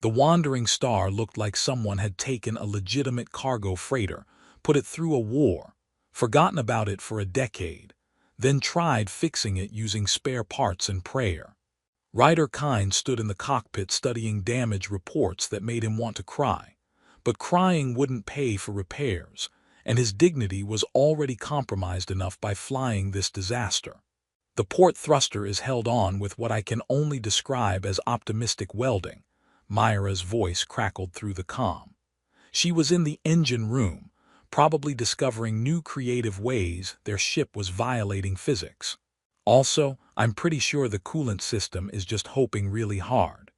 The wandering star looked like someone had taken a legitimate cargo freighter, put it through a war, forgotten about it for a decade, then tried fixing it using spare parts and prayer. Ryder Kynes stood in the cockpit studying damage reports that made him want to cry. But crying wouldn't pay for repairs, and his dignity was already compromised enough by flying this disaster. The port thruster is held on with what I can only describe as optimistic welding. Myra's voice crackled through the comm. She was in the engine room, probably discovering new creative ways their ship was violating physics. Also, I'm pretty sure the coolant system is just hoping really hard.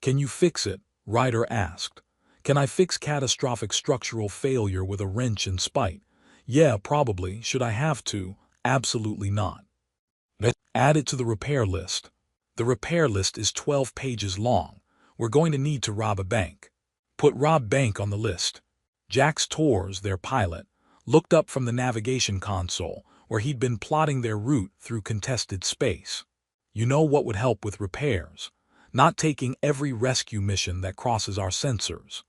Can you fix it? Ryder asked. Can I fix catastrophic structural failure with a wrench and spite? Yeah, probably. Should I have to? Absolutely not. Add it to the repair list. The repair list is 12 pages long. We're going to need to rob a bank. Put rob bank on the list. Jax Torres, their pilot, looked up from the navigation console where he'd been plotting their route through contested space. You know what would help with repairs? Not taking every rescue mission that crosses our sensors.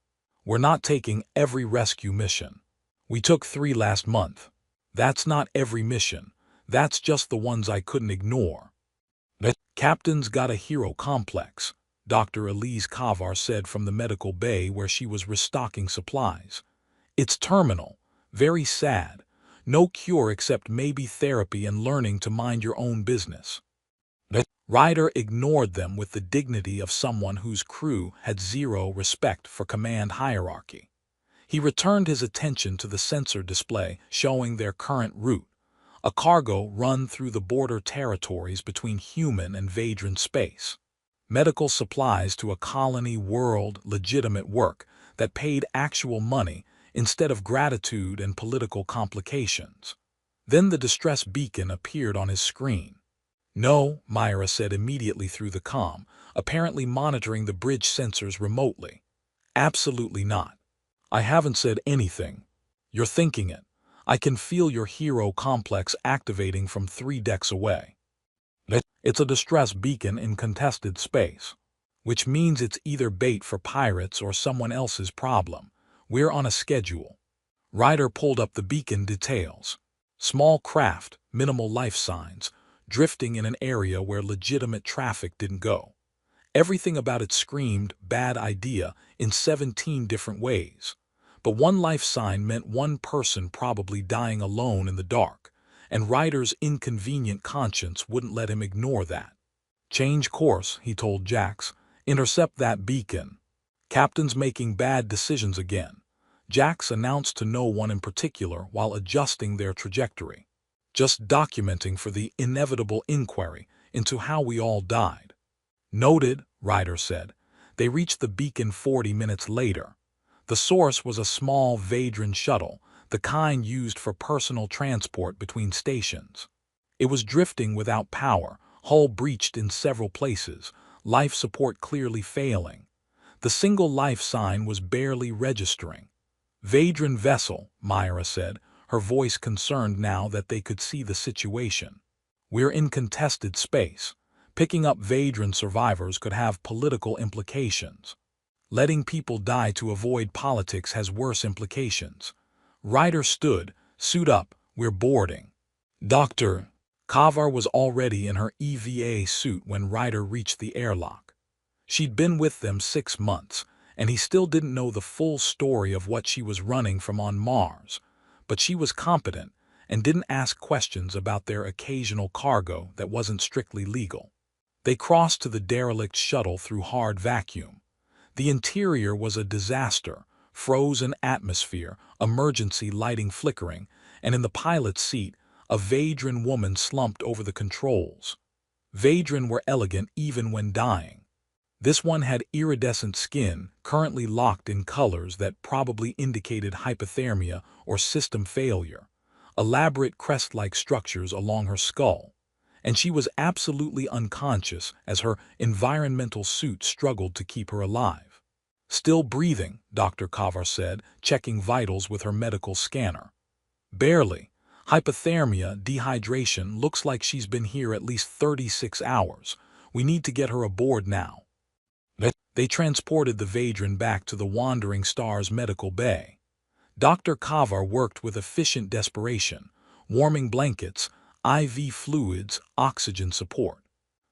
We're not taking every rescue mission. We took 3 last month. That's not every mission. That's just the ones I couldn't ignore. Captain's got a hero complex, Dr. Elise Kavar said from the medical bay where she was restocking supplies. It's terminal, very sad. No cure except maybe therapy and learning to mind your own business. Ryder ignored them with the dignity of someone whose crew had zero respect for command hierarchy. He returned his attention to the sensor display showing their current route, a cargo run through the border territories between human and Vadran space. Medical supplies to a colony world, legitimate work that paid actual money instead of gratitude and political complications. Then the distress beacon appeared on his screen. No, Myra said immediately through the comm, apparently monitoring the bridge sensors remotely. Absolutely not. I haven't said anything. You're thinking it. I can feel your hero complex activating from 3 decks away. It's a distress beacon in contested space, which means it's either bait for pirates or someone else's problem. We're on a schedule. Ryder pulled up the beacon details. Small craft, minimal life signs, drifting in an area where legitimate traffic didn't go. Everything about it screamed bad idea in 17 different ways. But one life sign meant one person probably dying alone in the dark, and Ryder's inconvenient conscience wouldn't let him ignore that. Change course, he told Jax. Intercept that beacon. Captain's making bad decisions again. Jax announced to no one in particular while adjusting their trajectory. Just documenting for the inevitable inquiry into how we all died. Noted, Ryder said. They reached the beacon 40 minutes later. The source was a small Vadran shuttle, the kind used for personal transport between stations. It was drifting without power, hull breached in several places, life support clearly failing. The single life sign was barely registering. Vadran vessel, Myra said, her voice concerned now that they could see the situation. We're in contested space. Picking up Vadran survivors could have political implications. Letting people die to avoid politics has worse implications. Ryder stood, suit up, we're boarding. Dr. Kavar was already in her EVA suit when Ryder reached the airlock. She'd been with them 6 months, and he still didn't know the full story of what she was running from on Mars, but she was competent and didn't ask questions about their occasional cargo that wasn't strictly legal. They crossed to the derelict shuttle through hard vacuum. The interior was a disaster, frozen atmosphere, emergency lighting flickering, and in the pilot's seat, a Vadran woman slumped over the controls. Vadran were elegant even when dying. This one had iridescent skin, currently locked in colors that probably indicated hypothermia or system failure, elaborate crest-like structures along her skull, and she was absolutely unconscious as her environmental suit struggled to keep her alive. Still breathing, Dr. Kavar said, checking vitals with her medical scanner. Barely. Hypothermia, dehydration, looks like she's been here at least 36 hours. We need to get her aboard now. They transported the Vadran back to the Wandering Star's medical bay. Dr. Kavar worked with efficient desperation, warming blankets, IV fluids, oxygen support.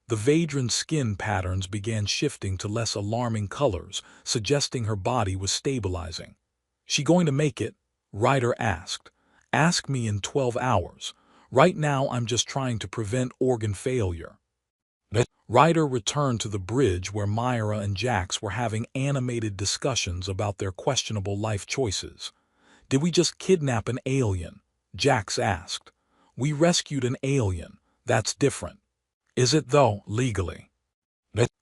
The Vadran's skin patterns began shifting to less alarming colors, suggesting her body was stabilizing. "She going to make it?" Ryder asked. "Ask me in 12 hours. Right now I'm just trying to prevent organ failure." Ryder returned to the bridge where Myra and Jax were having animated discussions about their questionable life choices. "Did we just kidnap an alien?" Jax asked. "We rescued an alien. That's different." "Is it though, legally?"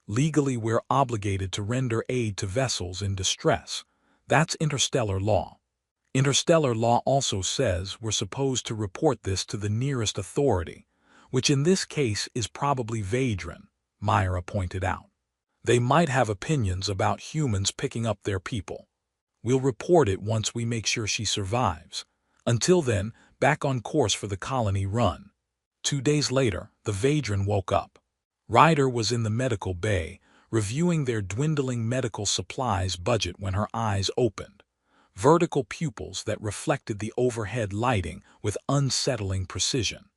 "Legally we're obligated to render aid to vessels in distress. That's interstellar law. Interstellar law also says we're supposed to report this to the nearest authority, which in this case is probably Vadran," Myra pointed out. "They might have opinions about humans picking up their people. We'll report it once we make sure she survives. Until then, back on course for the colony run." 2 days later, the Vadran woke up. Ryder was in the medical bay, reviewing their dwindling medical supplies budget when her eyes opened. Vertical pupils that reflected the overhead lighting with unsettling precision.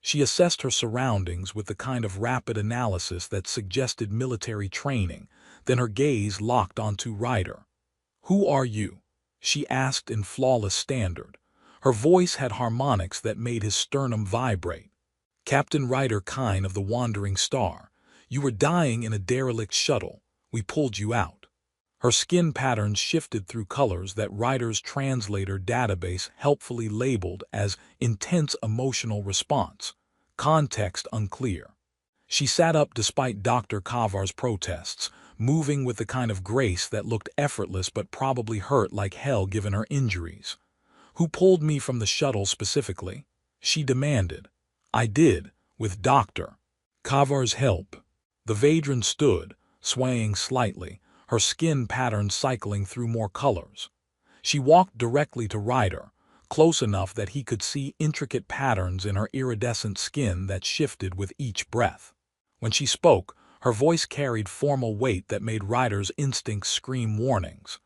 She assessed her surroundings with the kind of rapid analysis that suggested military training, then her gaze locked onto Ryder. "Who are you?" she asked in flawless standard. Her voice had harmonics that made his sternum vibrate. "Captain Ryder Kine of the Wandering Star. You were dying in a derelict shuttle. We pulled you out." Her skin patterns shifted through colors that Ryder's translator database helpfully labeled as intense emotional response. Context unclear. She sat up despite Dr. Kavar's protests, moving with the kind of grace that looked effortless but probably hurt like hell given her injuries. "Who pulled me from the shuttle specifically?" she demanded. "I did, with Dr. Kavar's help." The Vadran stood, swaying slightly, her skin patterns cycling through more colors. She walked directly to Ryder, close enough that he could see intricate patterns in her iridescent skin that shifted with each breath. When she spoke, her voice carried formal weight that made Ryder's instincts scream warnings.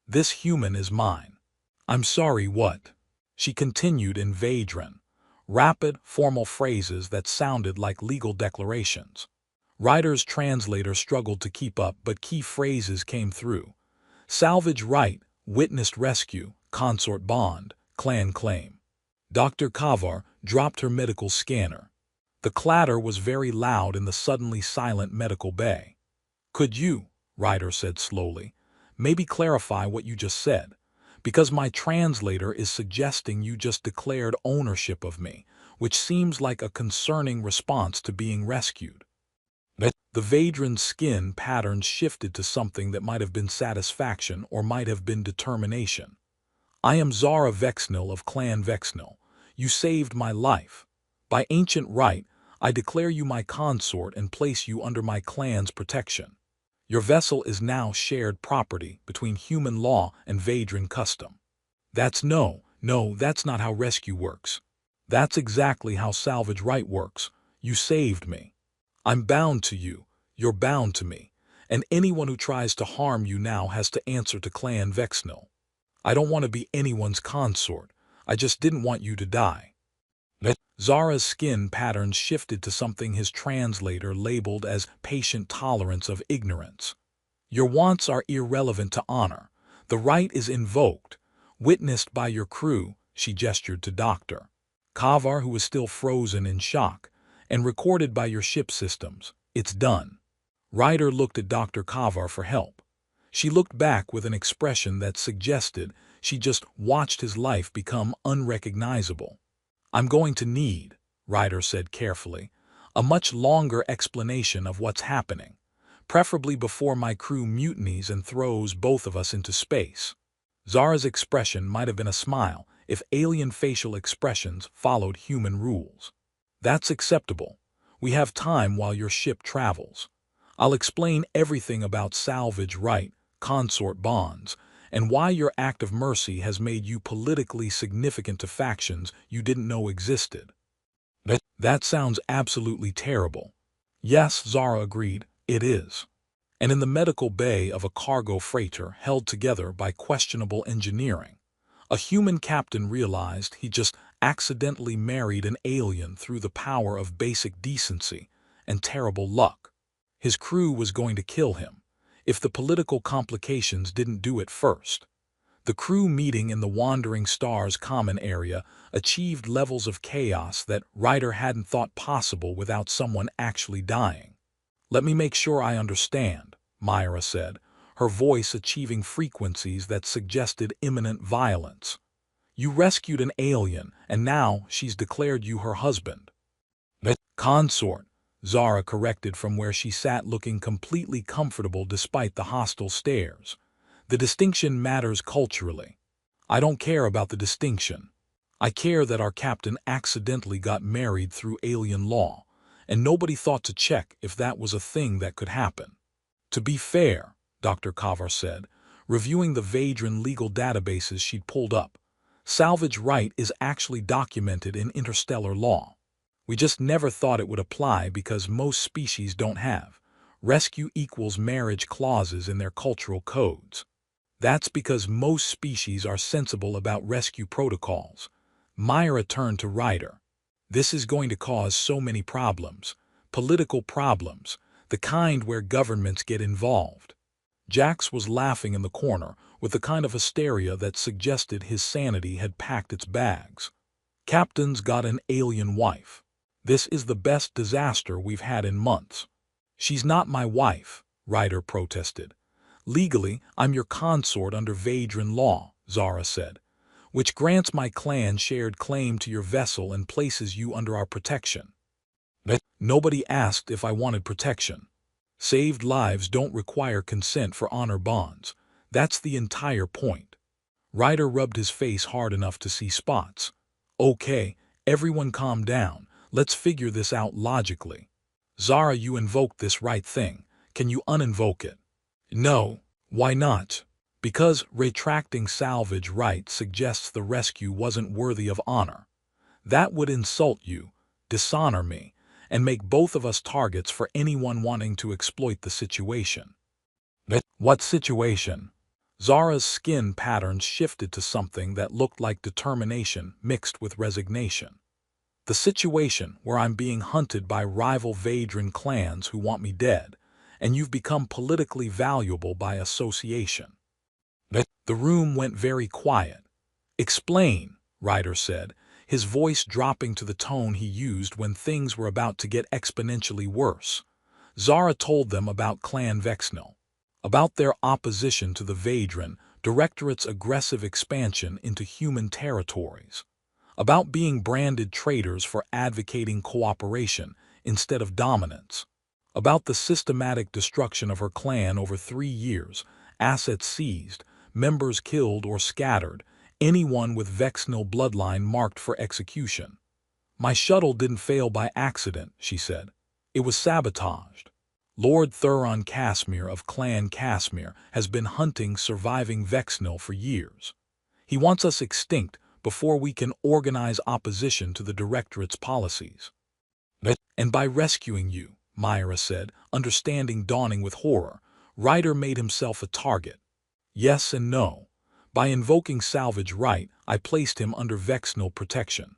"This human is mine." "I'm sorry, what?" she continued in Vadran. Rapid, formal phrases that sounded like legal declarations. Ryder's translator struggled to keep up, but key phrases came through. "Salvage right, witnessed rescue, consort bond, clan claim." Dr. Kavar dropped her medical scanner. The clatter was very loud in the suddenly silent medical bay. "Could you," Ryder said slowly, "maybe clarify what you just said? Because my translator is suggesting you just declared ownership of me, which seems like a concerning response to being rescued." The Vadran's skin patterns shifted to something that might have been satisfaction or might have been determination. "I am Zara Vexnil of Clan Vexnil. You saved my life. By ancient right, I declare you my consort and place you under my clan's protection. Your vessel is now shared property between human law and Vadran custom." "That's no, that's not how rescue works." "That's exactly how salvage right works. You saved me. I'm bound to you, you're bound to me, and anyone who tries to harm you now has to answer to Clan Vexnil. I don't want to be anyone's consort, I just didn't want you to die." Zara's skin patterns shifted to something his translator labeled as patient tolerance of ignorance. "Your wants are irrelevant to honor. The right is invoked, witnessed by your crew," she gestured to Dr. Kavar, who was still frozen in shock, "and recorded by your ship systems. It's done." Ryder looked at Dr. Kavar for help. She looked back with an expression that suggested she just watched his life become unrecognizable. "I'm going to need," Ryder said carefully, "a much longer explanation of what's happening, preferably before my crew mutinies and throws both of us into space." Zara's expression might have been a smile if alien facial expressions followed human rules. "That's acceptable. We have time while your ship travels. I'll explain everything about salvage right, consort bonds, and why your act of mercy has made you politically significant to factions you didn't know existed." "That sounds absolutely terrible." "Yes," Zara agreed, "it is. and in the medical bay of a cargo freighter held together by questionable engineering, a human captain realized he just accidentally married an alien through the power of basic decency and terrible luck. His crew was going to kill him, if the political complications didn't do it first. The crew meeting in the Wandering Stars common area achieved levels of chaos that Ryder hadn't thought possible without someone actually dying. "Let me make sure I understand," Myra said, her voice achieving frequencies that suggested imminent violence. "You rescued an alien, and now she's declared you her husband." "Consort," Zara corrected from where she sat looking completely comfortable despite the hostile stares. "The distinction matters culturally." "I don't care about the distinction. I care that our captain accidentally got married through alien law, and nobody thought to check if that was a thing that could happen." "To be fair," Dr. Kavar said, reviewing the Vadran legal databases she'd pulled up, "salvage right is actually documented in interstellar law. We just never thought it would apply because most species don't have rescue equals marriage clauses in their cultural codes. That's because most species are sensible about rescue protocols." Myra turned to Ryder. "This is going to cause so many problems, political problems, the kind where governments get involved." Jax was laughing in the corner with the kind of hysteria that suggested his sanity had packed its bags. "Captain's got an alien wife. This is the best disaster we've had in months." "She's not my wife," Ryder protested. "Legally, I'm your consort under Vadran law," Zara said, "which grants my clan shared claim to your vessel and places you under our protection." "Nobody asked if I wanted protection. Saved lives don't require consent for honor bonds. That's the entire point." Ryder rubbed his face hard enough to see spots. "Okay, everyone calm down. Let's figure this out logically. Zara, you invoked this right thing. Can you uninvoke it?" "No." "Why not?" "Because retracting salvage right suggests the rescue wasn't worthy of honor. That would insult you, dishonor me, and make both of us targets for anyone wanting to exploit the situation." "What situation?" Zara's skin patterns shifted to something that looked like determination mixed with resignation. "The situation where I'm being hunted by rival Vadran clans who want me dead, and you've become politically valuable by association." The room went very quiet. "Explain," Ryder said, his voice dropping to the tone he used when things were about to get exponentially worse. Zara told them about Clan Vexnil, about their opposition to the Vadran Directorate's aggressive expansion into human territories, about being branded traitors for advocating cooperation instead of dominance, about the systematic destruction of her clan over 3 years, assets seized, members killed or scattered, anyone with Vexnil bloodline marked for execution. "My shuttle didn't fail by accident," she said. "It was sabotaged. Lord Thuron Casimir of Clan Casimir has been hunting surviving Vexnil for years. He wants us extinct before we can organize opposition to the Directorate's policies." "And by rescuing you," Myra said, understanding dawning with horror, "Ryder made himself a target." "Yes and no. By invoking salvage right, I placed him under Vexnil protection.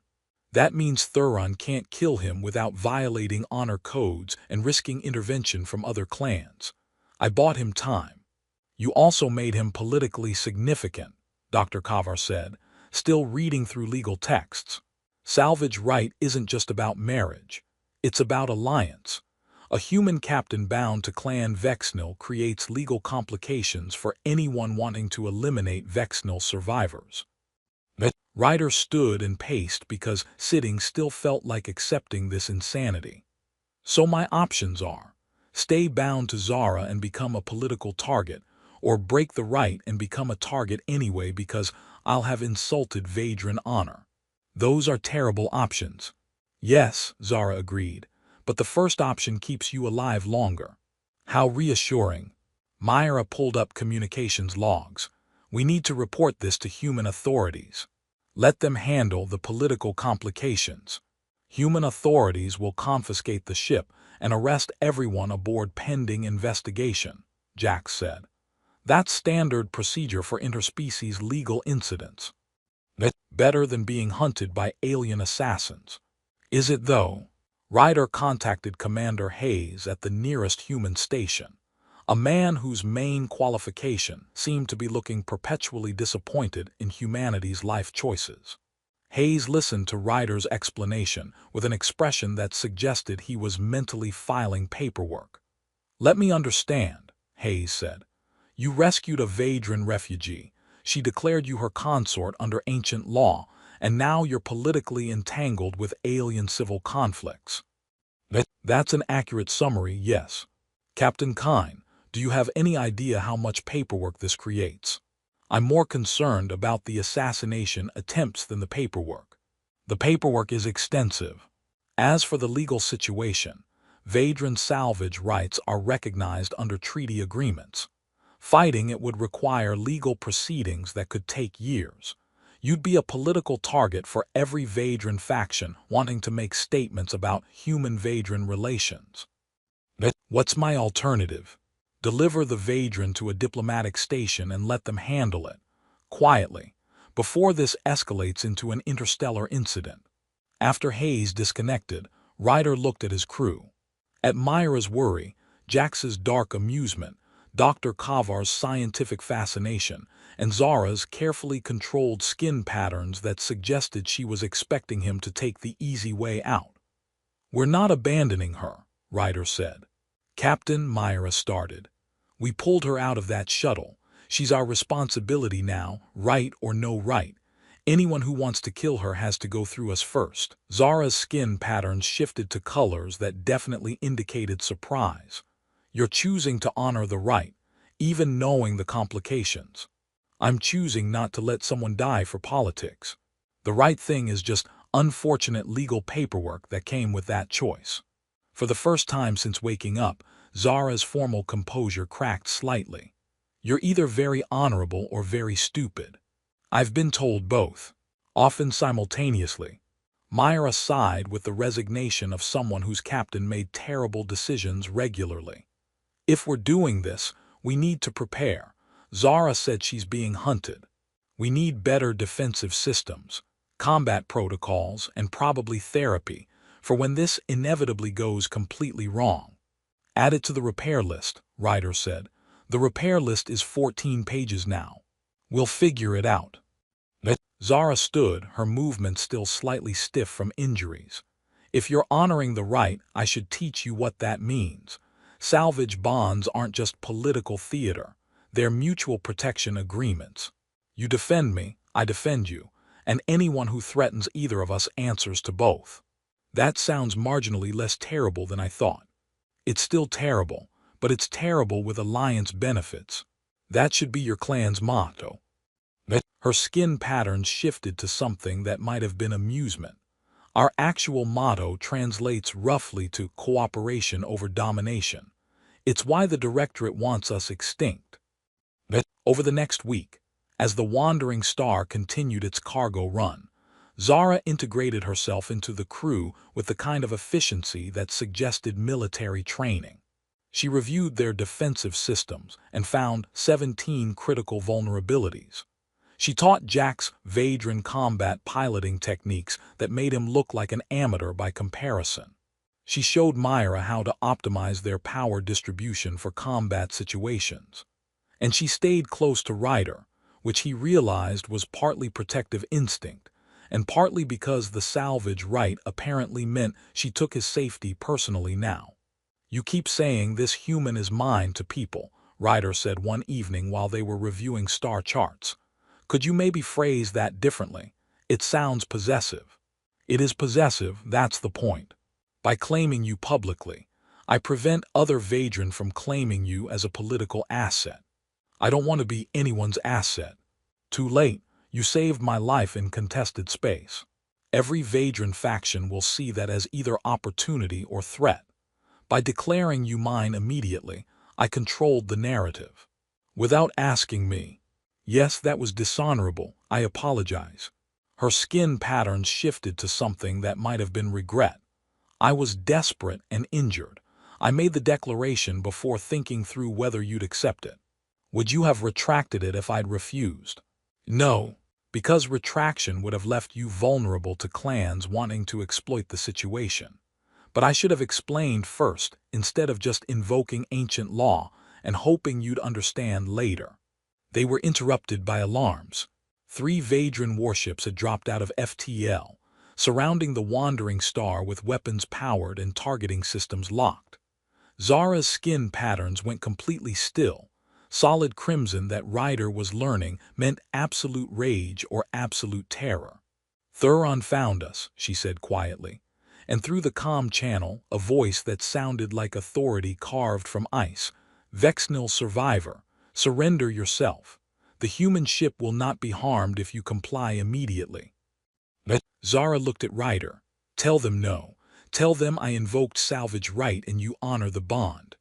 That means Thuron can't kill him without violating honor codes and risking intervention from other clans. I bought him time." "You also made him politically significant," Dr. Kavar said, still reading through legal texts. "Salvage right isn't just about marriage. It's about alliance. A human captain bound to Clan Vexnil creates legal complications for anyone wanting to eliminate Vexnil survivors." Ryder stood and paced because sitting still felt like accepting this insanity. "So my options are, stay bound to Zara and become a political target, or break the right and become a target anyway because I'll have insulted Vadran honor. Those are terrible options." "Yes," Zara agreed, "but the first option keeps you alive longer." "How reassuring." Myra pulled up communications logs. "We need to report this to human authorities. Let them handle the political complications. Human authorities will confiscate the ship and arrest everyone aboard pending investigation." Jack said. That's standard procedure for interspecies legal incidents. Better than being hunted by alien assassins. Is it though? Ryder contacted Commander Hayes at the nearest human station, a man whose main qualification seemed to be looking perpetually disappointed in humanity's life choices. Hayes listened to Ryder's explanation with an expression that suggested he was mentally filing paperwork. "Let me understand," Hayes said. "You rescued a Vadran refugee. She declared you her consort under ancient law, and now you're politically entangled with alien civil conflicts." That's an accurate summary, yes. Captain Kine, do you have any idea how much paperwork this creates? I'm more concerned about the assassination attempts than the paperwork. The paperwork is extensive. As for the legal situation, Vadran salvage rights are recognized under treaty agreements. Fighting it would require legal proceedings that could take years. You'd be a political target for every Vadran faction wanting to make statements about human-Vadran relations. What's my alternative? Deliver the Vadran to a diplomatic station and let them handle it, quietly, before this escalates into an interstellar incident. After Hayes disconnected, Ryder looked at his crew. At Myra's worry, Jax's dark amusement, Dr. Kavar's scientific fascination, and Zara's carefully controlled skin patterns that suggested she was expecting him to take the easy way out. "We're not abandoning her," Ryder said. "Captain," Myra started. "We pulled her out of that shuttle. She's our responsibility now, right or no right. Anyone who wants to kill her has to go through us first." Zara's skin patterns shifted to colors that definitely indicated surprise. "You're choosing to honor the right, even knowing the complications. I'm choosing not to let someone die for politics. The right thing is just unfortunate legal paperwork that came with that choice." For the first time since waking up, Zara's formal composure cracked slightly. "You're either very honorable or very stupid." "I've been told both, often simultaneously." Myra sighed with the resignation of someone whose captain made terrible decisions regularly. "If we're doing this, we need to prepare." Zara said she's being hunted. "We need better defensive systems, combat protocols, and probably therapy for when this inevitably goes completely wrong." "Add it to the repair list," Ryder said. "The repair list is 14 pages now. We'll figure it out." Zara stood, her movement still slightly stiff from injuries. "If you're honoring the right, I should teach you what that means. Salvage bonds aren't just political theater. They're mutual protection agreements. You defend me, I defend you, and anyone who threatens either of us answers to both." "That sounds marginally less terrible than I thought." "It's still terrible, but it's terrible with alliance benefits. That should be your clan's motto." Her skin patterns shifted to something that might have been amusement. "Our actual motto translates roughly to cooperation over domination. It's why the Directorate wants us extinct." Over the next week, as the Wandering Star continued its cargo run, Zara integrated herself into the crew with the kind of efficiency that suggested military training. She reviewed their defensive systems and found 17 critical vulnerabilities. She taught Jax Vadran combat piloting techniques that made him look like an amateur by comparison. She showed Myra how to optimize their power distribution for combat situations. And she stayed close to Ryder, which he realized was partly protective instinct, and partly because the salvage right apparently meant she took his safety personally now. "You keep saying this human is mine to people," Ryder said one evening while they were reviewing star charts. "Could you maybe phrase that differently? It sounds possessive." "It is possessive, that's the point. By claiming you publicly, I prevent other Vadran from claiming you as a political asset. I don't want to be anyone's asset. Too late, you saved my life in contested space. Every Vadran faction will see that as either opportunity or threat. By declaring you mine immediately, I controlled the narrative. Without asking me. Yes, that was dishonorable, I apologize." Her skin patterns shifted to something that might have been regret. "I was desperate and injured. I made the declaration before thinking through whether you'd accept it. Would you have retracted it if I'd refused? No, because retraction would have left you vulnerable to clans wanting to exploit the situation. But I should have explained first, instead of just invoking ancient law and hoping you'd understand later. They were interrupted by alarms. 3 Vadran warships had dropped out of FTL, surrounding the wandering star with weapons powered and targeting systems locked. Zara's skin patterns went completely still. Solid crimson that Ryder was learning meant absolute rage or absolute terror. Thuron found us, she said quietly, and through the comm channel, a voice that sounded like authority carved from ice. Vexnil survivor, surrender yourself. The human ship will not be harmed if you comply immediately. Zara looked at Ryder. Tell them no. Tell them I invoked salvage right and you honor the bond.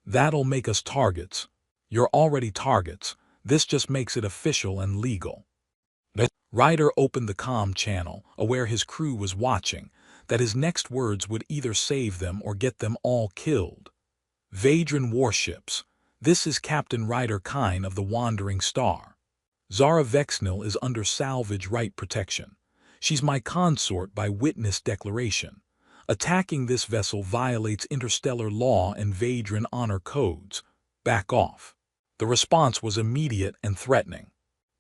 That'll make us targets. You're already targets. This just makes it official and legal. Ryder opened the comm channel, aware his crew was watching, that his next words would either save them or get them all killed. Vadran warships. This is Captain Ryder Kine of the Wandering Star. Zara Vexnil is under salvage right protection. She's my consort by witness declaration. Attacking this vessel violates interstellar law and Vadran honor codes. Back off. The response was immediate and threatening.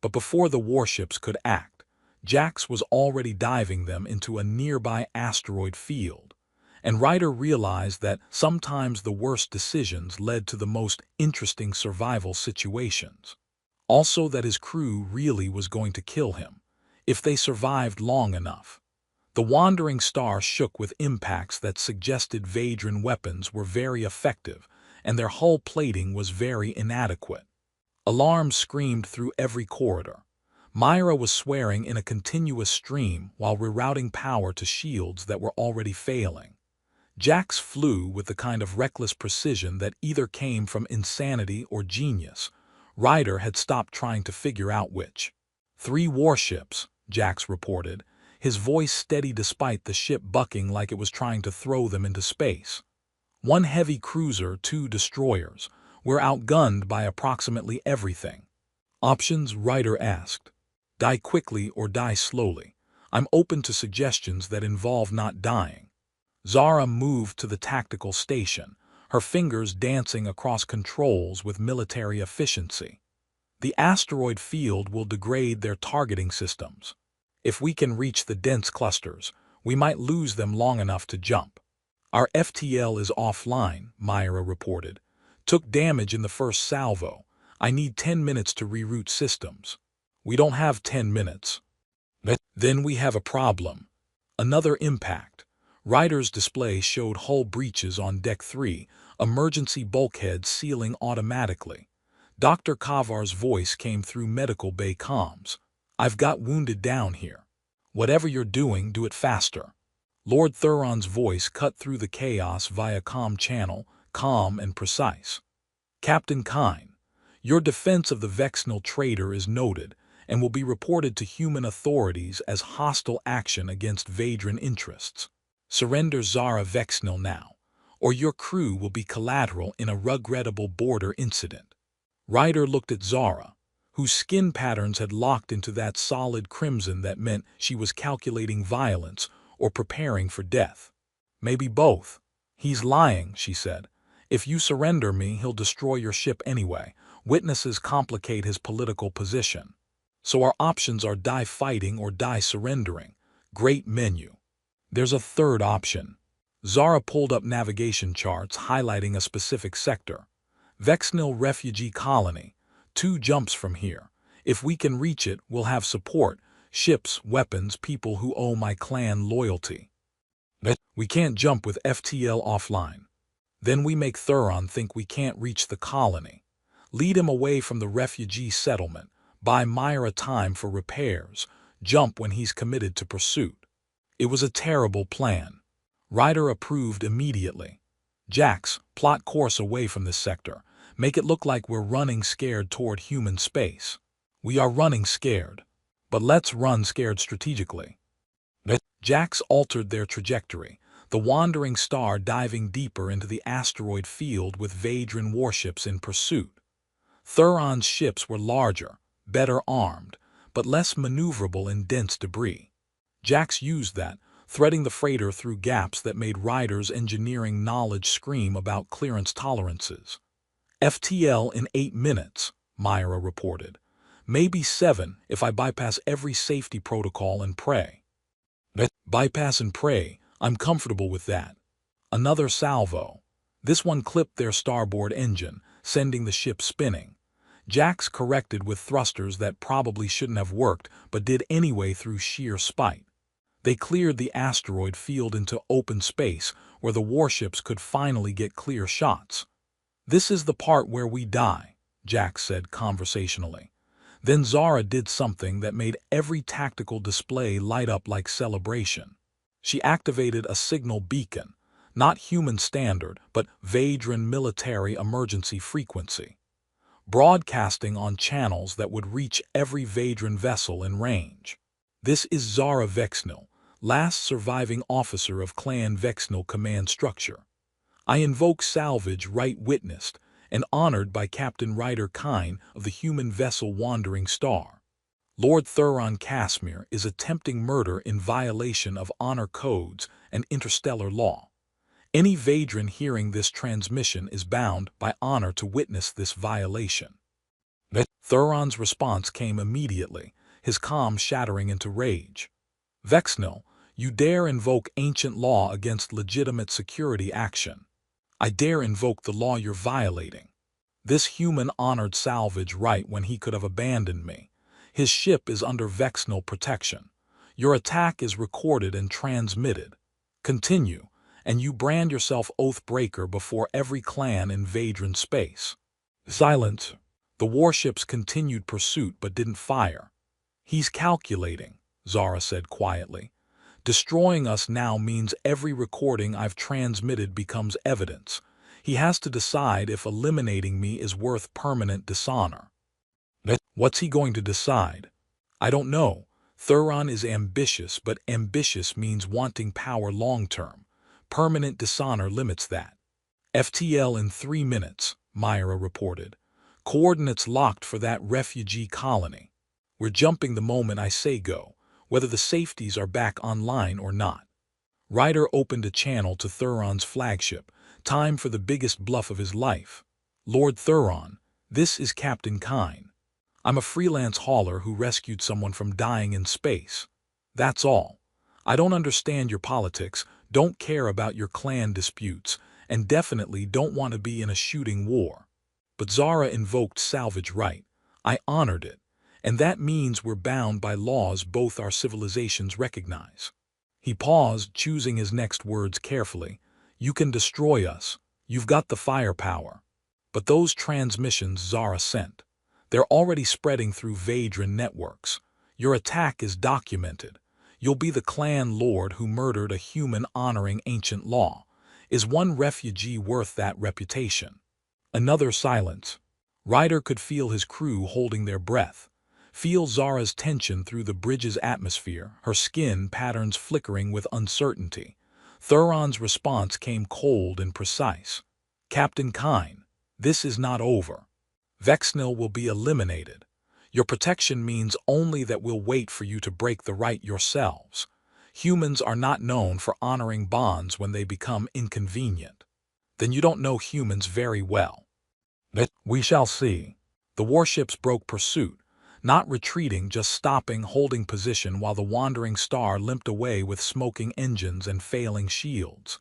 But before the warships could act, Jax was already diving them into a nearby asteroid field. And Ryder realized that sometimes the worst decisions led to the most interesting survival situations. Also that his crew really was going to kill him, if they survived long enough. The Wandering Star shook with impacts that suggested Vadran weapons were very effective, and their hull plating was very inadequate. Alarms screamed through every corridor. Myra was swearing in a continuous stream while rerouting power to shields that were already failing. Jax flew with the kind of reckless precision that either came from insanity or genius. Ryder had stopped trying to figure out which. 3 warships, Jax reported, his voice steady despite the ship bucking like it was trying to throw them into space. 1 heavy cruiser, 2 destroyers. We're outgunned by approximately everything. Options, Ryder asked. Die quickly or die slowly. I'm open to suggestions that involve not dying. Zara moved to the tactical station, her fingers dancing across controls with military efficiency. The asteroid field will degrade their targeting systems. If we can reach the dense clusters, we might lose them long enough to jump. Our FTL is offline, Myra reported. Took damage in the first salvo. I need 10 minutes to reroute systems. We don't have 10 minutes. Then we have a problem. Another impact. Ryder's display showed hull breaches on Deck 3, emergency bulkheads sealing automatically. Dr. Kavar's voice came through medical bay comms. I've got wounded down here. Whatever you're doing, do it faster. Lord Thuron's voice cut through the chaos via comm channel, calm and precise. Captain Kine, your defense of the Vexnil trader is noted and will be reported to human authorities as hostile action against Vadran interests. Surrender Zara Vexnil now, or your crew will be collateral in a regrettable border incident. Ryder looked at Zara, whose skin patterns had locked into that solid crimson that meant she was calculating violence or preparing for death. Maybe both. He's lying, she said. If you surrender me, he'll destroy your ship anyway. Witnesses complicate his political position. So our options are die fighting or die surrendering. Great menu. There's a third option. Zara pulled up navigation charts highlighting a specific sector. Vexnil Refugee Colony. 2 jumps from here. If we can reach it, we'll have support. Ships, weapons, people who owe my clan loyalty. We can't jump with FTL offline. Then we make Thuron think we can't reach the colony. Lead him away from the refugee settlement. Buy Myra time for repairs. Jump when he's committed to pursuit. It was a terrible plan. Ryder approved immediately. Jax, plot course away from this sector. Make it look like we're running scared toward human space. We are running scared. But let's run scared strategically. Jax altered their trajectory, the wandering star diving deeper into the asteroid field with Vadran warships in pursuit. Thuron's ships were larger, better armed, but less maneuverable in dense debris. Jax used that, threading the freighter through gaps that made Ryder's engineering knowledge scream about clearance tolerances. FTL in 8 minutes, Myra reported. Maybe 7 if I bypass every safety protocol and pray. Bypass and pray, I'm comfortable with that. Another salvo. This one clipped their starboard engine, sending the ship spinning. Jax corrected with thrusters that probably shouldn't have worked, but did anyway through sheer spite. They cleared the asteroid field into open space where the warships could finally get clear shots. "This is the part where we die," Jax said conversationally. Then Zara did something that made every tactical display light up like celebration. She activated a signal beacon, not human standard, but Vadran military emergency frequency, broadcasting on channels that would reach every Vadran vessel in range. "This is Zara Vexnil, last surviving officer of Clan Vexnil command structure. I invoke salvage right witnessed and honored by Captain Ryder Kine of the human vessel Wandering Star. Lord Thuron Casimir is attempting murder in violation of honor codes and interstellar law. Any Vadran hearing this transmission is bound by honor to witness this violation." Thuron's response came immediately, his calm shattering into rage. "Vexnil, you dare invoke ancient law against legitimate security action. I dare invoke the law you're violating. This human honored salvage right when he could have abandoned me. His ship is under Vexnil protection. Your attack is recorded and transmitted. Continue, and you brand yourself Oathbreaker before every clan in Vadran space." Silence. The warships continued pursuit but didn't fire. "He's calculating," Zara said quietly. "Destroying us now means every recording I've transmitted becomes evidence. He has to decide if eliminating me is worth permanent dishonor." "What's he going to decide?" "I don't know. Thuron is ambitious, but ambitious means wanting power long-term. Permanent dishonor limits that." "FTL in 3 minutes, Myra reported. "Coordinates locked for that refugee colony. We're jumping the moment I say go, whether the safeties are back online or not." Ryder opened a channel to Thuron's flagship. Time for the biggest bluff of his life. "Lord Thuron, this is Captain Kine. I'm a freelance hauler who rescued someone from dying in space. That's all. I don't understand your politics, don't care about your clan disputes, and definitely don't want to be in a shooting war. But Zara invoked salvage right. I honored it, and that means we're bound by laws both our civilizations recognize." He paused, choosing his next words carefully. "You can destroy us. You've got the firepower. But those transmissions Zara sent, they're already spreading through Vadran networks. Your attack is documented. You'll be the clan lord who murdered a human honoring ancient law. Is one refugee worth that reputation?" Another silence. Ryder could feel his crew holding their breath, feel Zara's tension through the bridge's atmosphere, her skin patterns flickering with uncertainty. Thuron's response came cold and precise. "Captain Kine, this is not over. Vexnil will be eliminated. Your protection means only that we'll wait for you to break the right yourselves. Humans are not known for honoring bonds when they become inconvenient." "Then you don't know humans very well." "We shall see." The warships broke pursuit, not retreating, just stopping, holding position while the Wandering Star limped away with smoking engines and failing shields.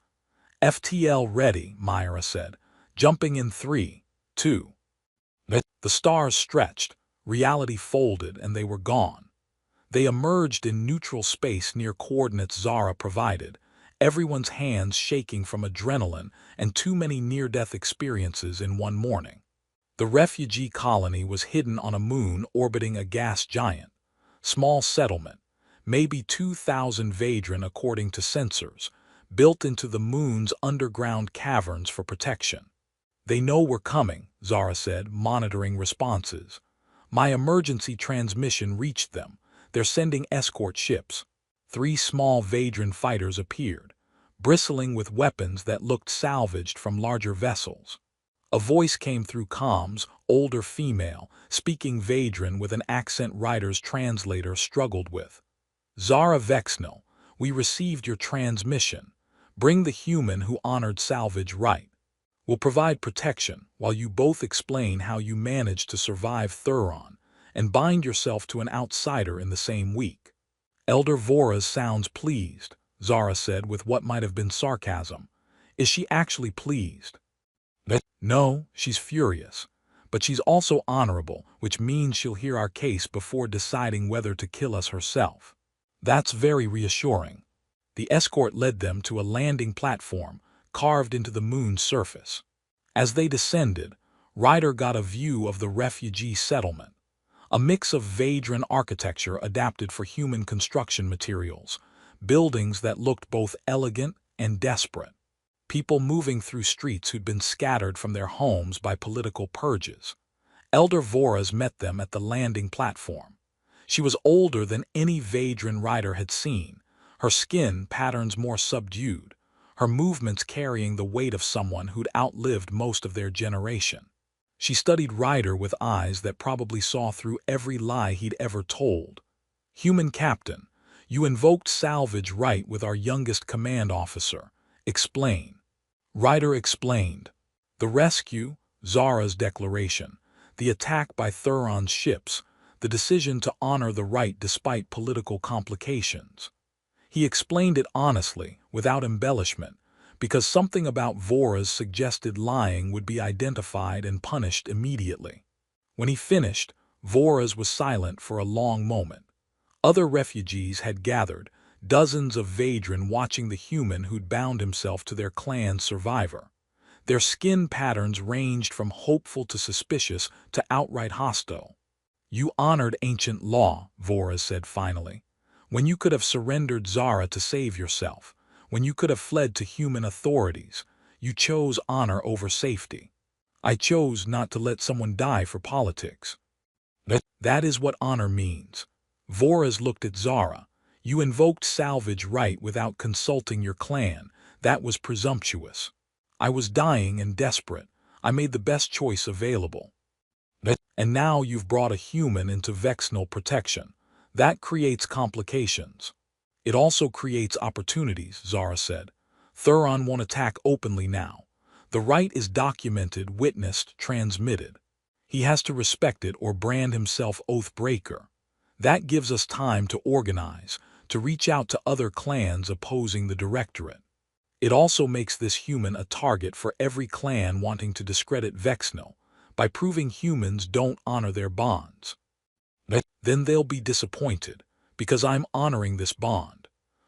"FTL ready," Myra said, jumping in 3, 2. The stars stretched, reality folded, and they were gone. They emerged in neutral space near coordinates Zara provided, everyone's hands shaking from adrenaline and too many near-death experiences in one morning. The refugee colony was hidden on a moon orbiting a gas giant. Small settlement, maybe 2,000 Vadran according to sensors, built into the moon's underground caverns for protection. "They know we're coming," Zara said, monitoring responses. "My emergency transmission reached them. They're sending escort ships." 3 small Vadran fighters appeared, bristling with weapons that looked salvaged from larger vessels. A voice came through comms, older female, speaking Vadran with an accent Ryder's translator struggled with. Zara Vexnel, we received your transmission. Bring the human who honored salvage right. We'll provide protection while you both explain how you managed to survive Thuron and bind yourself to an outsider in the same week. Elder Voraz sounds pleased, Zara said with what might have been sarcasm. Is she actually pleased? No, she's furious. But she's also honorable, which means she'll hear our case before deciding whether to kill us herself. That's very reassuring. The escort led them to a landing platform carved into the moon's surface. As they descended, Ryder got a view of the refugee settlement, a mix of Vadran architecture adapted for human construction materials, buildings that looked both elegant and desperate. People moving through streets who'd been scattered from their homes by political purges. Elder Voraz met them at the landing platform. She was older than any Vadran Ryder had seen, her skin patterns more subdued, her movements carrying the weight of someone who'd outlived most of their generation. She studied Ryder with eyes that probably saw through every lie he'd ever told. Human Captain, you invoked salvage right with our youngest command officer. Explain. Ryder explained. The rescue, Zara's declaration, the attack by Thuron's ships, the decision to honor the right despite political complications. He explained it honestly, without embellishment, because something about Voraz suggested lying would be identified and punished immediately. When he finished, Voraz was silent for a long moment. Other refugees had gathered, dozens of Vadran watching the human who'd bound himself to their clan's survivor. Their skin patterns ranged from hopeful to suspicious to outright hostile. You honored ancient law, Voraz said finally. When you could have surrendered Zara to save yourself, when you could have fled to human authorities, you chose honor over safety. I chose not to let someone die for politics. That is what honor means. Voraz looked at Zara. You invoked salvage right without consulting your clan. That was presumptuous. I was dying and desperate. I made the best choice available. And now you've brought a human into Vexnal protection. That creates complications. It also creates opportunities, Zara said. Thuron won't attack openly now. The right is documented, witnessed, transmitted. He has to respect it or brand himself oath-breaker. That gives us time to organize, to reach out to other clans opposing the Directorate. It also makes this human a target for every clan wanting to discredit Vexnal by proving humans don't honor their bonds. Then they'll be disappointed, because I'm honoring this bond.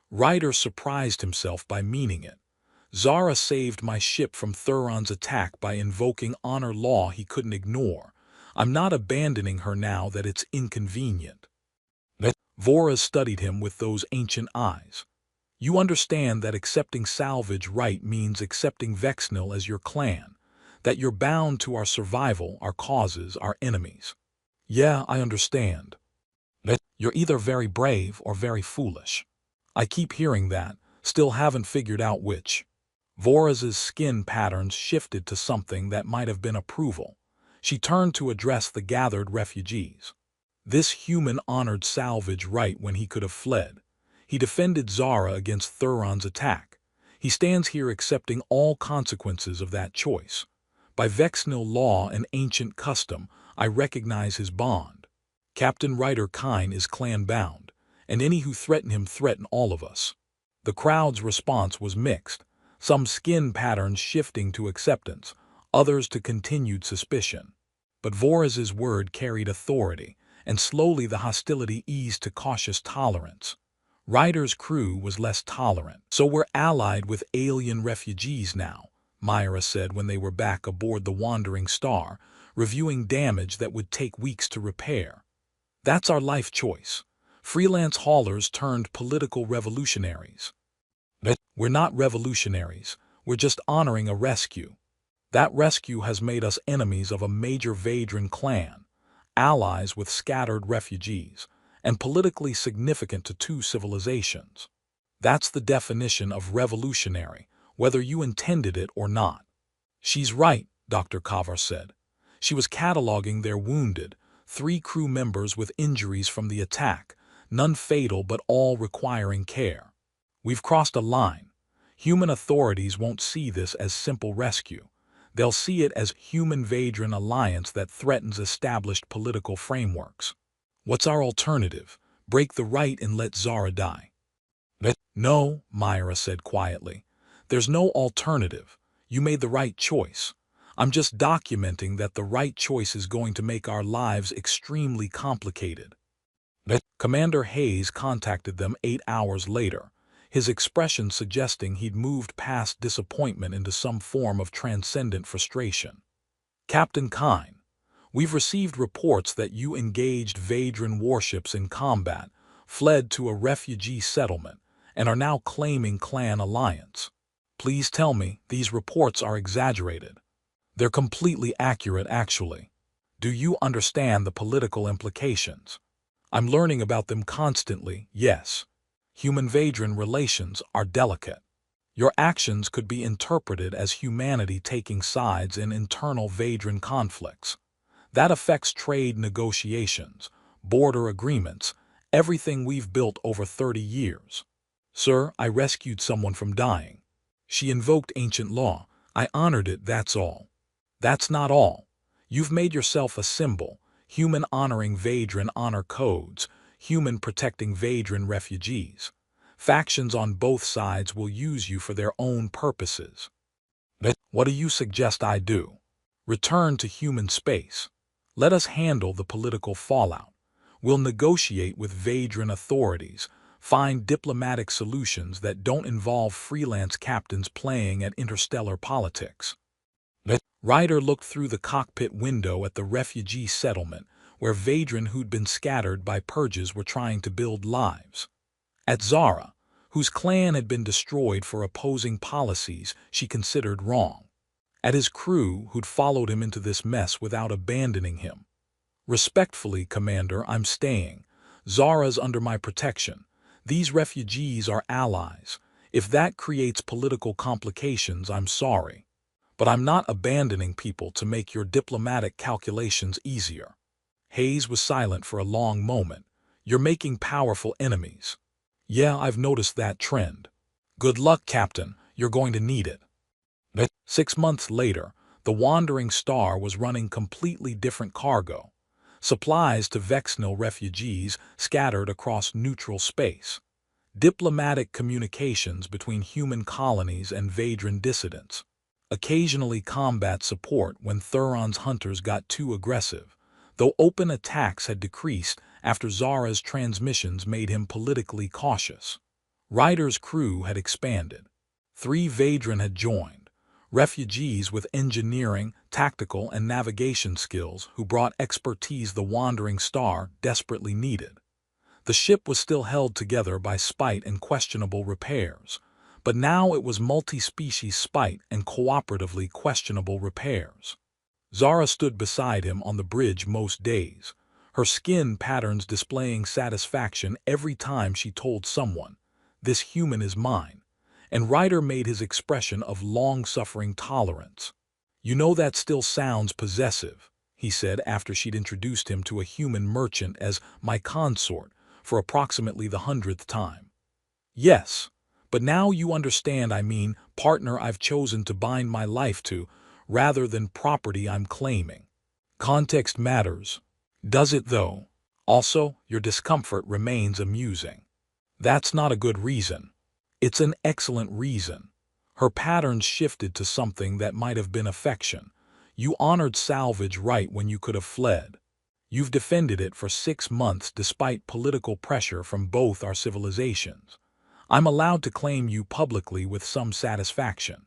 Ryder surprised himself by meaning it. Zara saved my ship from Thuron's attack by invoking honor law he couldn't ignore. I'm not abandoning her now that it's inconvenient. Voraz studied him with those ancient eyes. You understand that accepting salvage right means accepting Vexnal as your clan, that you're bound to our survival, our causes, our enemies. Yeah, I understand. You're either very brave or very foolish. I keep hearing that, still haven't figured out which. Voraz's skin patterns shifted to something that might have been approval. She turned to address the gathered refugees. This human honored salvage right when he could have fled. He defended Zara against Thuron's attack. He stands here accepting all consequences of that choice. By Vexnal law and ancient custom, I recognize his bond. Captain Ryder Kine is clan-bound, and any who threaten him threaten all of us. The crowd's response was mixed, some skin patterns shifting to acceptance, others to continued suspicion. But Voraz's word carried authority, and slowly the hostility eased to cautious tolerance. Ryder's crew was less tolerant. So we're allied with alien refugees now, Myra said when they were back aboard the Wandering Star, reviewing damage that would take weeks to repair. That's our life choice. Freelance haulers turned political revolutionaries. We're not revolutionaries, we're just honoring a rescue. That rescue has made us enemies of a major Vadran clan, allies with scattered refugees, and politically significant to two civilizations. That's the definition of revolutionary, whether you intended it or not. She's right, Dr. Kavar said. She was cataloging their wounded, 3 crew members with injuries from the attack, none fatal but all requiring care. We've crossed a line. Human authorities won't see this as simple rescue. They'll see it as human-Vadran alliance that threatens established political frameworks. What's our alternative? Break the right and let Zara die? No, Myra said quietly. There's no alternative. You made the right choice. I'm just documenting that the right choice is going to make our lives extremely complicated. Commander Hayes contacted them 8 hours later, his expression suggesting he'd moved past disappointment into some form of transcendent frustration. Captain Kine, we've received reports that you engaged Vadran warships in combat, fled to a refugee settlement, and are now claiming clan alliance. Please tell me these reports are exaggerated. They're completely accurate, actually. Do you understand the political implications? I'm learning about them constantly, yes. Human-Vadran relations are delicate. Your actions could be interpreted as humanity taking sides in internal Vadran conflicts. That affects trade negotiations, border agreements, everything we've built over 30 years. Sir, I rescued someone from dying. She invoked ancient law. I honored it, that's all. That's not all. You've made yourself a symbol, human honoring Vadran honor codes, human protecting Vadran refugees. Factions on both sides will use you for their own purposes. What do you suggest I do? Return to human space. Let us handle the political fallout. We'll negotiate with Vadran authorities, find diplomatic solutions that don't involve freelance captains playing at interstellar politics. Ryder looked through the cockpit window at the refugee settlement where Vadran who'd been scattered by purges were trying to build lives. At Zara, whose clan had been destroyed for opposing policies she considered wrong. At his crew who'd followed him into this mess without abandoning him. Respectfully, Commander, I'm staying. Zara's under my protection. These refugees are allies. If that creates political complications, I'm sorry. But I'm not abandoning people to make your diplomatic calculations easier. Hayes was silent for a long moment. You're making powerful enemies. Yeah, I've noticed that trend. Good luck, Captain. You're going to need it. 6 months later, the Wandering Star was running completely different cargo. Supplies to Vexnil refugees scattered across neutral space. Diplomatic communications between human colonies and Vadran dissidents. Occasionally combat support when Thuron's hunters got too aggressive, though open attacks had decreased after Zara's transmissions made him politically cautious. Ryder's crew had expanded. 3 Vadran had joined, refugees with engineering, tactical, and navigation skills who brought expertise the Wandering Star desperately needed. The ship was still held together by spite and questionable repairs, but now it was multi-species spite and cooperatively questionable repairs. Zara stood beside him on the bridge most days, her skin patterns displaying satisfaction every time she told someone, "This human is mine," and Ryder made his expression of long-suffering tolerance. "You know that still sounds possessive," he said after she'd introduced him to a human merchant as my consort for approximately the 100th time. "Yes. But now you understand, I mean partner I've chosen to bind my life to, rather than property I'm claiming. Context matters. Does it though? Also, your discomfort remains amusing. That's not a good reason. It's an excellent reason." Her patterns shifted to something that might have been affection. "You honored salvage right when you could have fled. You've defended it for 6 months despite political pressure from both our civilizations. I'm allowed to claim you publicly with some satisfaction.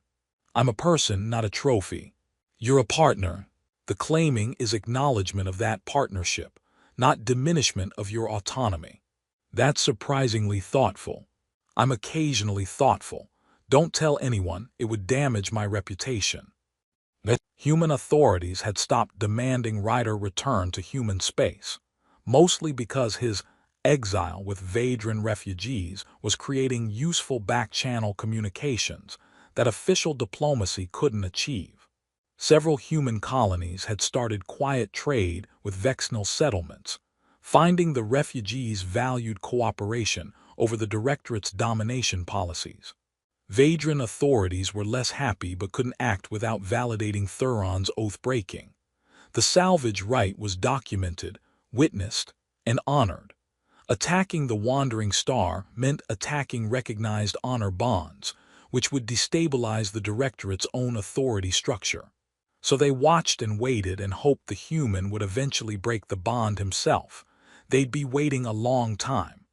I'm a person, not a trophy. You're a partner. The claiming is acknowledgement of that partnership, not diminishment of your autonomy. That's surprisingly thoughtful. I'm occasionally thoughtful. Don't tell anyone, it would damage my reputation." Human authorities had stopped demanding Ryder return to human space, mostly because his exile with Vadran refugees was creating useful back-channel communications that official diplomacy couldn't achieve. Several human colonies had started quiet trade with Vexnal settlements, finding the refugees valued cooperation over the Directorate's domination policies. Vadran authorities were less happy but couldn't act without validating Thuron's oath-breaking. The salvage right was documented, witnessed, and honored. Attacking the Wandering Star meant attacking recognized honor bonds, which would destabilize the Directorate's own authority structure. So they watched and waited and hoped the human would eventually break the bond himself. They'd be waiting a long time.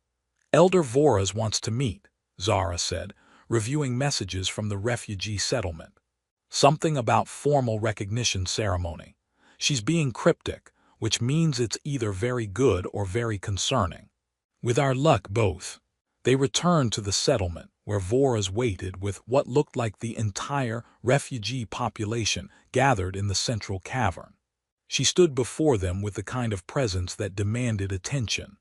Elder Voras wants to meet, Zara said, reviewing messages from the refugee settlement. Something about formal recognition ceremony. She's being cryptic, which means it's either very good or very concerning. With our luck, both. They returned to the settlement, where Voras waited with what looked like the entire refugee population gathered in the central cavern. She stood before them with the kind of presence that demanded attention.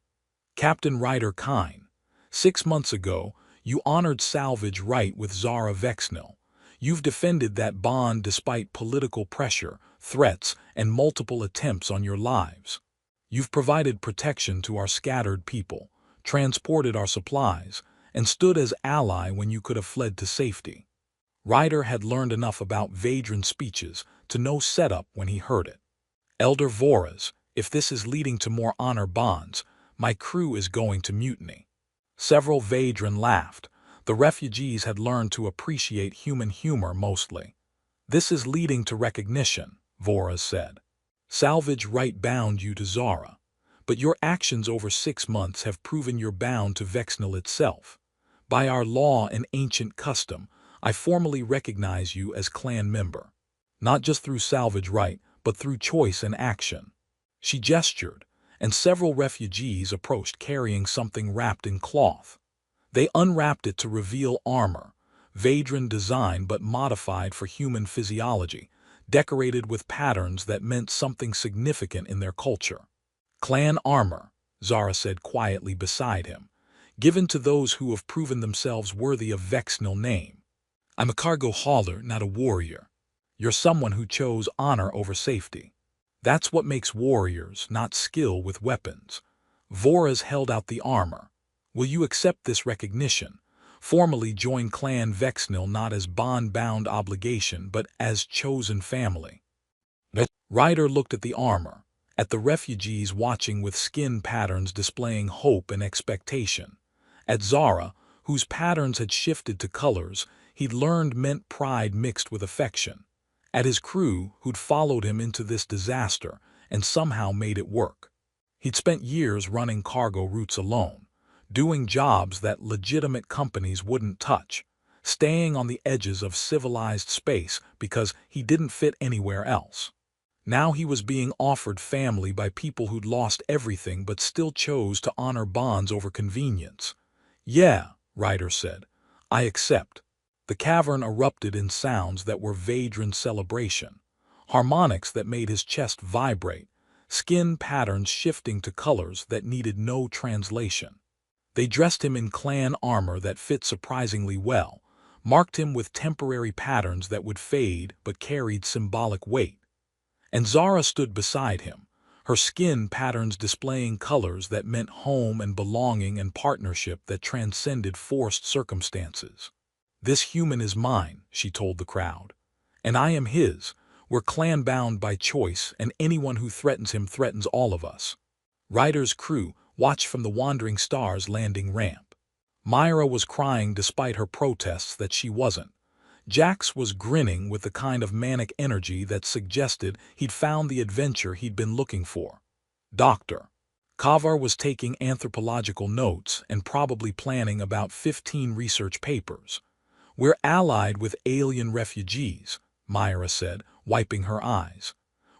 Captain Ryder Kine, 6 months ago, you honored salvage right with Zara Vexnal. You've defended that bond despite political pressure, threats, and multiple attempts on your lives. You've provided protection to our scattered people, transported our supplies, and stood as ally when you could have fled to safety. Ryder had learned enough about Vadran's speeches to know setup when he heard it. Elder Voras, if this is leading to more honor bonds, my crew is going to mutiny. Several Vadran laughed. The refugees had learned to appreciate human humor mostly. This is leading to recognition, Voras said. Salvage right bound you to Zara, but your actions over 6 months have proven you're bound to Vexnal itself. By our law and ancient custom, I formally recognize you as clan member. Not just through salvage right, but through choice and action. She gestured, and several refugees approached carrying something wrapped in cloth. They unwrapped it to reveal armor, Vadran design but modified for human physiology, decorated with patterns that meant something significant in their culture. Clan armor, Zara said quietly beside him, given to those who have proven themselves worthy of Vexnal name. I'm a cargo hauler, not a warrior. You're someone who chose honor over safety. That's what makes warriors, not skill with weapons. Voras held out the armor. Will you accept this recognition? Formally join Clan Vexnal not as bond-bound obligation, but as chosen family. Ryder looked at the armor, at the refugees watching with skin patterns displaying hope and expectation. At Zara, whose patterns had shifted to colors he'd learned meant pride mixed with affection. At his crew, who'd followed him into this disaster and somehow made it work. He'd spent years running cargo routes alone, doing jobs that legitimate companies wouldn't touch, staying on the edges of civilized space because he didn't fit anywhere else. Now he was being offered family by people who'd lost everything but still chose to honor bonds over convenience. Yeah, Ryder said, I accept. The cavern erupted in sounds that were Vadran's celebration, harmonics that made his chest vibrate, skin patterns shifting to colors that needed no translation. They dressed him in clan armor that fit surprisingly well, marked him with temporary patterns that would fade but carried symbolic weight. And Zara stood beside him, her skin patterns displaying colors that meant home and belonging and partnership that transcended forced circumstances. This human is mine, she told the crowd. And I am his. We're clan-bound by choice, and anyone who threatens him threatens all of us. Ryder's crew watched from the Wandering Star's landing ramp. Myra was crying despite her protests that she wasn't. Jax was grinning with the kind of manic energy that suggested he'd found the adventure he'd been looking for. Dr. Kavar was taking anthropological notes and probably planning about 15 research papers. We're allied with alien refugees, Myra said, wiping her eyes.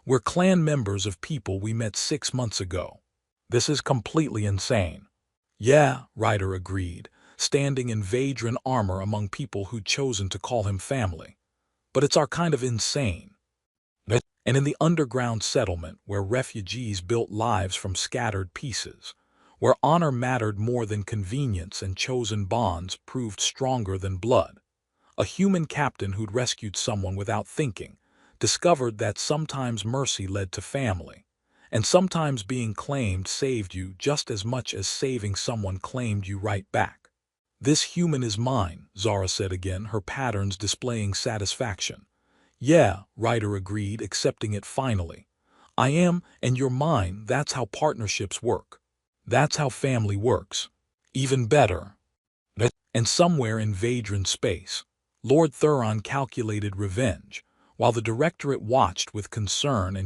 We're clan members of people we met 6 months ago. This is completely insane. Yeah, Ryder agreed, standing in Vadran armor among people who'd chosen to call him family. But it's our kind of insane. And in the underground settlement where refugees built lives from scattered pieces, where honor mattered more than convenience and chosen bonds proved stronger than blood. A human captain who'd rescued someone without thinking discovered that sometimes mercy led to family, and sometimes being claimed saved you just as much as saving someone claimed you right back. "This human is mine," Zara said again, her patterns displaying satisfaction. "Yeah," Ryder agreed, accepting it finally. "I am, and you're mine. That's how partnerships work. That's how family works. Even better." And somewhere in Vadran space, Lord Thuron calculated revenge, while the Directorate watched with concern and